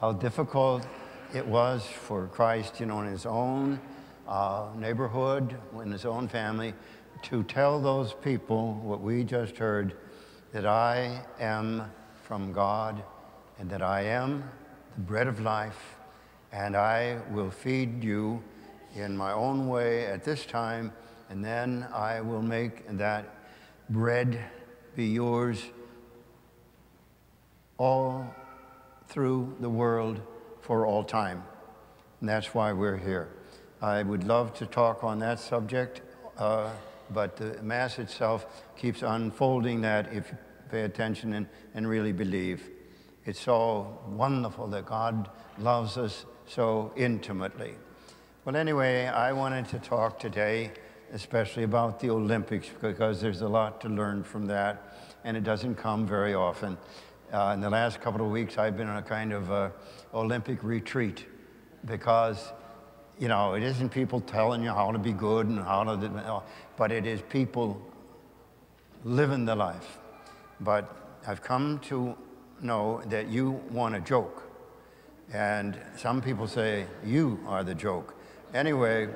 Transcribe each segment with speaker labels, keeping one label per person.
Speaker 1: how difficult it was for Christ, in his own neighborhood, in his own family, to tell those people what we just heard, that I am from God and that I am the bread of life, and I will feed you in my own way at this time, and then I will make that bread be yours all through the world for all time. And that's why we're here. I would love to talk on that subject, but the Mass itself keeps unfolding that if you pay attention and really believe. It's so wonderful that God loves us so intimately. Well, anyway, I wanted to talk today especially about the Olympics, because there's a lot to learn from that, and it doesn't come very often. In the last couple of weeks, I've been on a kind of Olympic retreat, because, it isn't people telling you how to be good and how to, but it is people living the life. But I've come to know that you want a joke, and some people say you are the joke. Anyway,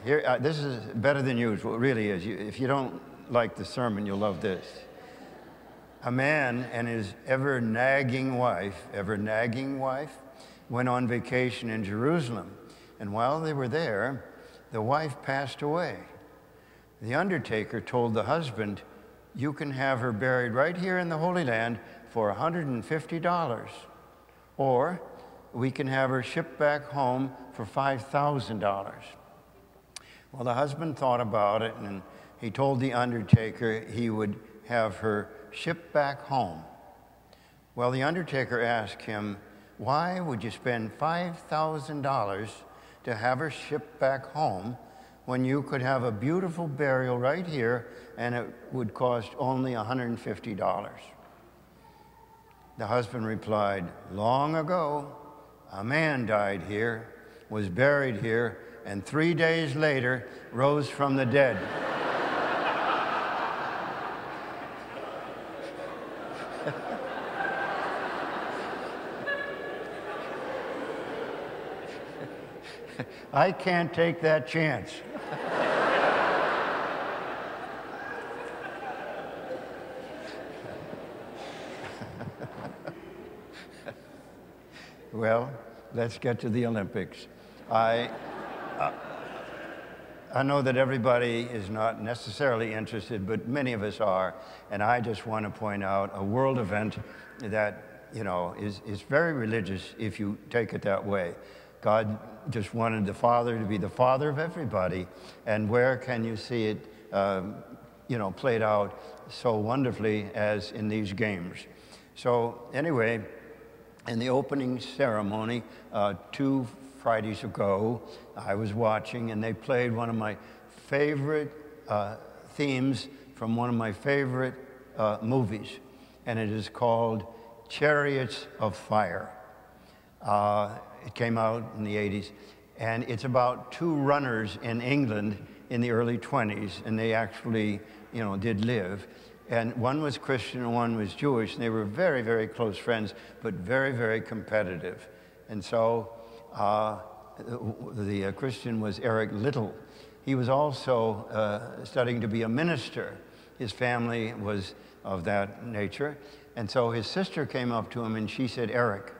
Speaker 1: here, this is better than usual, it really is. If you don't like the sermon, you'll love this. A man and his ever nagging wife went on vacation in Jerusalem. And while they were there, the wife passed away. The undertaker told the husband, "You can have her buried right here in the Holy Land for $150. Or we can have her shipped back home for $5,000. Well, the husband thought about it, and he told the undertaker he would have her shipped back home. Well, the undertaker asked him, "Why would you spend $5,000 to have her shipped back home when you could have a beautiful burial right here and it would cost only $150? The husband replied, "Long ago, a man died here, was buried here, and 3 days later rose from the dead." I can't take that chance. Well, let's get to the Olympics. I know that everybody is not necessarily interested, but many of us are, and I just want to point out a world event that, is very religious if you take it that way. God just wanted the Father to be the Father of everybody, and where can you see it, played out so wonderfully as in these games? So anyway, in the opening ceremony 2 Fridays ago, I was watching, and they played one of my favorite themes from one of my favorite movies, and it is called Chariots of Fire. It came out in the 80s, and it's about 2 runners in England in the early 20s, and they actually, did live. And one was Christian and one was Jewish, and they were very, very close friends, but very, very competitive. And so the Christian was Eric Liddell. He was also studying to be a minister. His family was of that nature. And so his sister came up to him and she said, "Eric,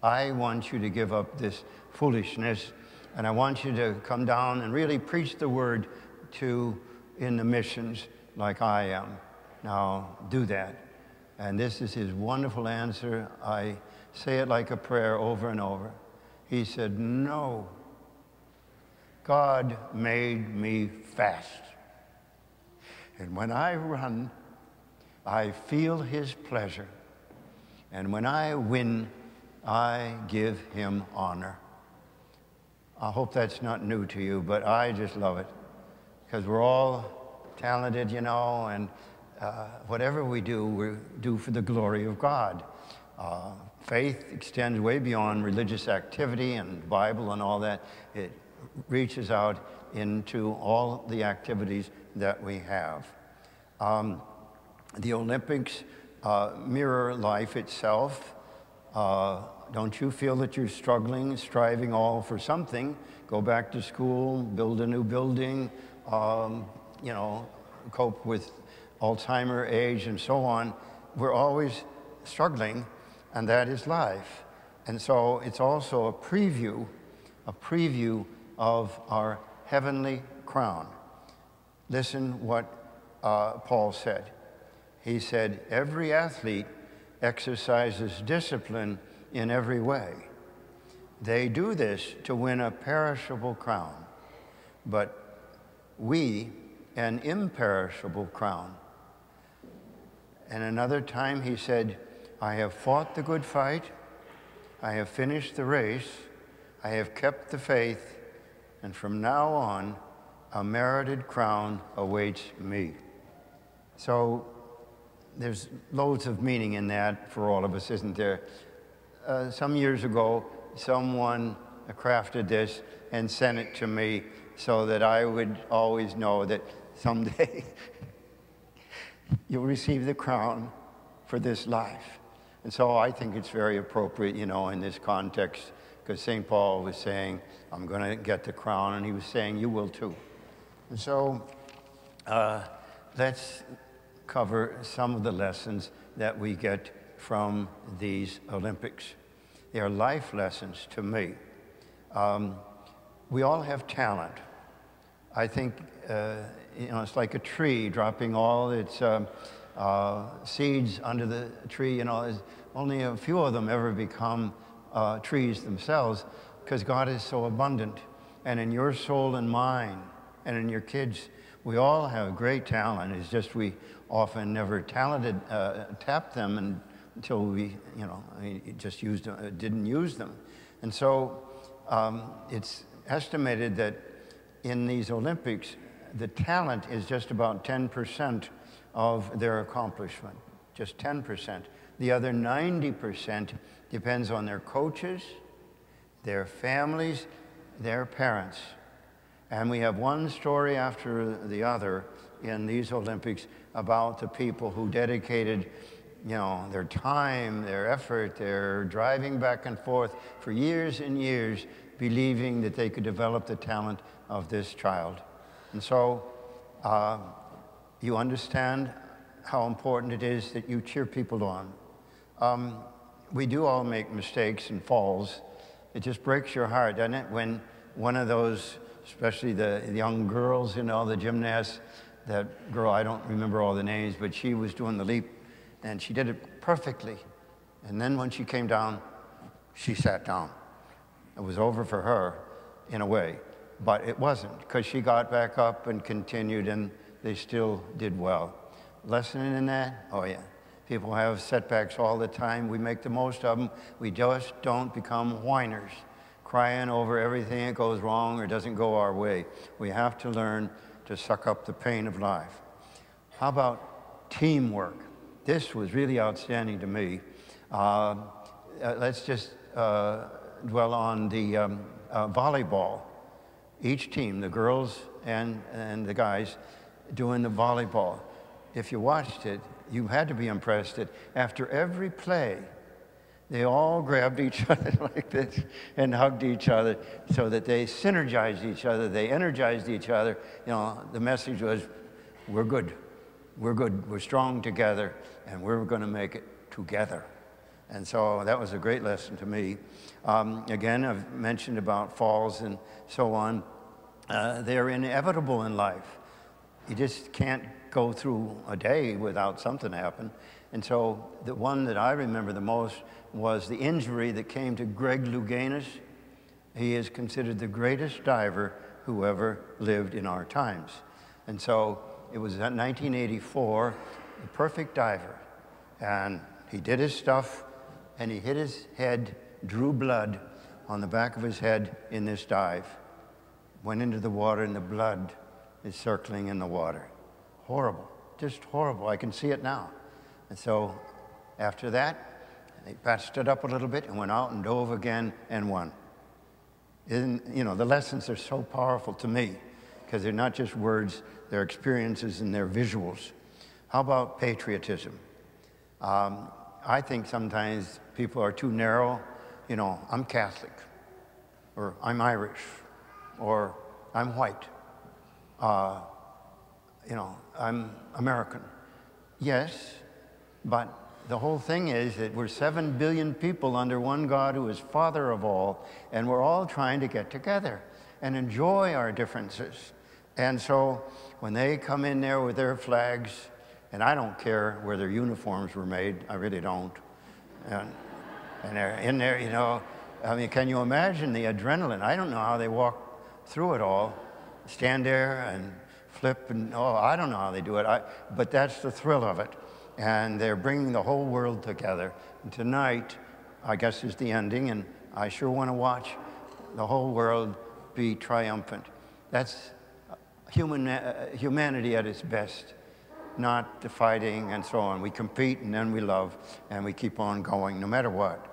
Speaker 1: I want you to give up this foolishness, and I want you to come down and really preach the word in the missions like I am. Now, do that." And this is his wonderful answer. I say it like a prayer over and over. He said, "No. God made me fast. And when I run, I feel his pleasure. And when I win, I give him honor." I hope that's not new to you, but I just love it, because we're all talented, and whatever we do for the glory of God. Faith extends way beyond religious activity and Bible and all that. It reaches out into all the activities that we have. The Olympics mirror life itself. Don't you feel that you're struggling, striving all for something? Go back to school, build a new building, cope with Alzheimer's age and so on. We're always struggling, and that is life. And so it's also a preview of our heavenly crown. Listen what Paul said. He said, every athlete exercises discipline in every way. They do this to win a perishable crown, but we an imperishable crown. And another time he said, I have fought the good fight, I have finished the race, I have kept the faith, and from now on, a merited crown awaits me. So there's loads of meaning in that for all of us, isn't there? Some years ago, someone crafted this and sent it to me so that I would always know that someday you'll receive the crown for this life. And so I think it's very appropriate, in this context, because St. Paul was saying, I'm going to get the crown, and he was saying, you will too. And so let's cover some of the lessons that we get from these Olympics. They are life lessons to me. We all have talent. I think, it's like a tree dropping all its seeds under the tree. Only a few of them ever become trees themselves because God is so abundant. And in your soul and mine and in your kids, we all have great talent. It's just we often never tapped them until we, just didn't use them. And so it's estimated that in these Olympics, the talent is just about 10% of their accomplishment, just 10%. The other 90% depends on their coaches, their families, their parents. And we have one story after the other in these Olympics about the people who dedicated, their time, their effort, their driving back and forth for years and years, believing that they could develop the talent of this child. And so you understand how important it is that you cheer people on. We do all make mistakes and falls. It just breaks your heart, doesn't it, when one of those, especially the young girls, the gymnasts, that girl, I don't remember all the names, but she was doing the leap, and she did it perfectly. And then when she came down, she sat down. It was over for her, in a way. But it wasn't, because she got back up and continued, and they still did well. Lesson in that? Oh, yeah. People have setbacks all the time. We make the most of them. We just don't become whiners, crying over everything that goes wrong or doesn't go our way. We have to learn to suck up the pain of life. How about teamwork? This was really outstanding to me. Let's just dwell on the volleyball. Each team, the girls and the guys, doing the volleyball. If you watched it, you had to be impressed that after every play, they all grabbed each other like this and hugged each other so that they synergized each other, they energized each other. The message was, we're good, we're strong together, and we're going to make it together. And so that was a great lesson to me. Again, I've mentioned about falls and so on. They're inevitable in life. You just can't go through a day without something happen. And so the one that I remember the most was the injury that came to Greg Louganis. He is considered the greatest diver who ever lived in our times. And so it was 1984, the perfect diver. And he did his stuff, and he hit his head, drew blood on the back of his head in this dive. Went into the water, and the blood is circling in the water. Horrible, just horrible. I can see it now. And so after that, they patched it up a little bit and went out and dove again and won. The lessons are so powerful to me because they're not just words, they're experiences and they're visuals. How about patriotism? I think sometimes people are too narrow. You know, I'm Catholic, or I'm Irish, or I'm white. You know, I'm American. Yes, but the whole thing is that we're 7 billion people under one God who is Father of all, and we're all trying to get together and enjoy our differences. And so when they come in there with their flags, and I don't care where their uniforms were made, I really don't. And they're in there, you know, I mean, can you imagine the adrenaline? I don't know how they walk through it all, stand there and flip, and oh, I don't know how they do it, but that's the thrill of it. And they're bringing the whole world together. And tonight, I guess, is the ending, and I sure want to watch the whole world be triumphant. That's humanity at its best, not the fighting and so on. We compete, and then we love, and we keep on going, no matter what.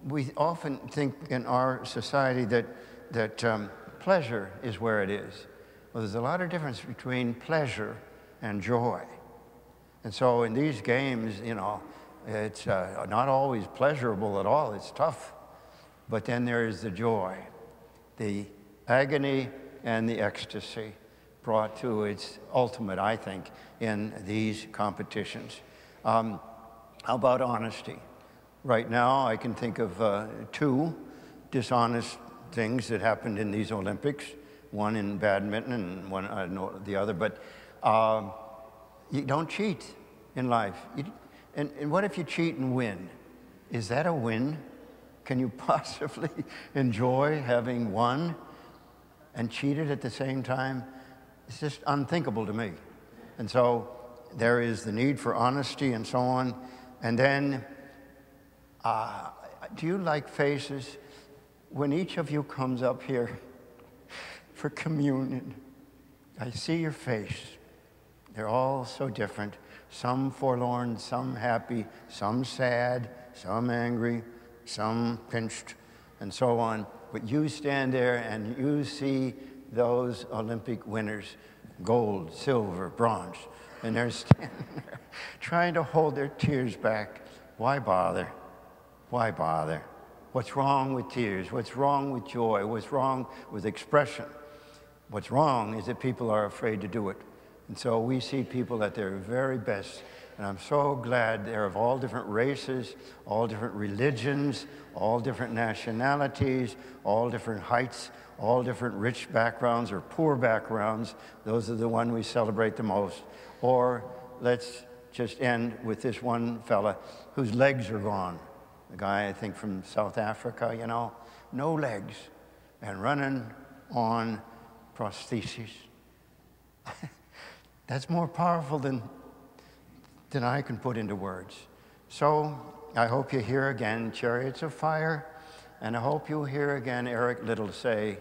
Speaker 1: We often think in our society that pleasure is where it is. Well, there's a lot of difference between pleasure and joy. And so in these games, you know, it's not always pleasurable at all. It's tough. But then there is the joy, the agony and the ecstasy brought to its ultimate, I think, in these competitions. How about honesty? Right now, I can think of 2 dishonest things that happened in these Olympics, one in badminton and one, I don't know the other, but you don't cheat in life. And what if you cheat and win? Is that a win? Can you possibly enjoy having won and cheated at the same time? It's just unthinkable to me. And so there is the need for honesty and so on. And then, do you like faces? When each of you comes up here for communion, I see your face. They're all so different. Some forlorn, some happy, some sad, some angry, some pinched, and so on. But you stand there and you see those Olympic winners, gold, silver, bronze, and they're standing there trying to hold their tears back. Why bother? Why bother? What's wrong with tears? What's wrong with joy? What's wrong with expression? What's wrong is that people are afraid to do it. And so we see people at their very best. And I'm so glad they're of all different races, all different religions, all different nationalities, all different heights, all different rich backgrounds or poor backgrounds. Those are the ones we celebrate the most. Or let's just end with this one fella whose legs are gone. The guy, I think, from South Africa, you know, no legs and running on prostheses. That's more powerful than I can put into words. So I hope you hear again Chariots of Fire, and I hope you'll hear again Eric Little say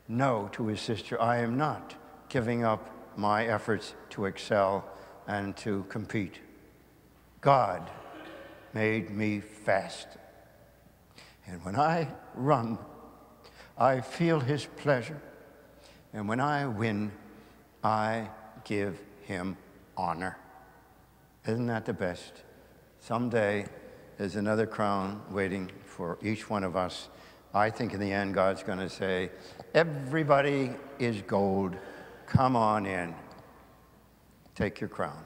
Speaker 1: no to his sister. I am not giving up my efforts to excel and to compete. God made me fast. And when I run, I feel his pleasure. And when I win, I give him honor. Isn't that the best? Someday, there's another crown waiting for each one of us. I think in the end, God's going to say, everybody is gold. Come on in. Take your crown.